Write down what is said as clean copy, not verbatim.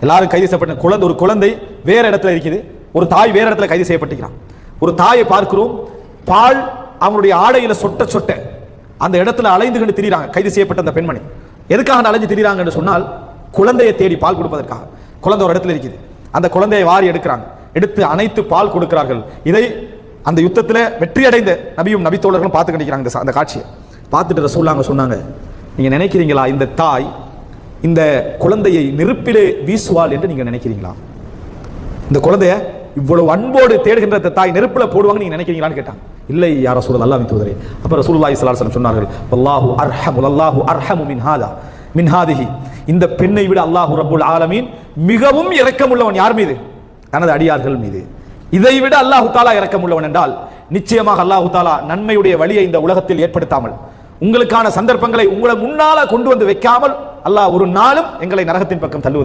எல்லாரும் கைது செய்யப்பட்ட ஒரு குழந்தை வேற இடத்துல இருக்குது, ஒரு தாய் வேற இடத்துல கைது செய்யப்பட்டிருக்கிறான். ஒரு தாயை பார்க்கிறோம், பால் அவனுடைய ஆடையில சொட்ட சொட்ட அந்த இடத்துல அலைந்து கொண்டு திரிகிறாங்க. கைது செய்யப்பட்ட அந்த பெண்மணி எதுக்காக அலைஞ்சு திரிகிறாங்க என்று சொன்னால், குழந்தையை தேடி பால் கொடுப்பதற்காக. குழந்தை ஒரு இடத்துல இருக்குது, அந்த குழந்தையை வாரி எடுக்கிறாங்க, எடுத்து அனைத்து பால் கொடுக்கிறார்கள். இதை அந்த யுத்தத்தில் வெற்றி அடைந்த நபியும் நபித்தோழர்களும் பார்த்து கண்டிக்கிறாங்க. அந்த காட்சியை பார்த்துட்டு ரசூலுல்லாஹ் சொன்னாங்க, நீங்க நினைக்கிறீங்களா இந்த தாய் இந்த குழந்தையை நெருப்பிலே வீசுவாள் என்று நீங்க நினைக்கிறீங்களா? இந்த குழந்தைய இவ்வளவு அன்போடு தேடுகின்ற தாய் நெருப்புல போடுவாங்க நீங்க நினைக்கிறீங்களான்னு கேட்டாங்க. இல்லை யா ரசூலுல்லாஹ், அல்லாஹ்வின் தூதரே. அப்ப ரசூலுல்லாஹி ஸல்லல்லாஹு அலைஹி வஸல்லம் சொன்னார்கள், வல்லாஹு அர்ஹமு, அல்லாஹு அர்ஹமு மின் ஹாதிஹி, இந்த பெண்ணை விட அல்லாஹு ரப்புல் ஆலமீன் மிகவும் இரக்கமுள்ளவன் யார் மீது? தனது அடியார்கள் மீது. இதை விட அல்லாஹு தஆலா இரக்கமுள்ளவன் என்றால் நிச்சயமாக அல்லாஹு தஆலா நன்மையுடைய வழியை இந்த உலகத்தில் ஏற்படுத்தாமல், உங்களுக்கான சந்தர்ப்பங்களை உங்களை முன்னால கொண்டு வந்து வைக்காமல் அல்லாஹ் ஒரு நாளும் எங்களை நரகத்தின் பக்கம் தள்ளுவது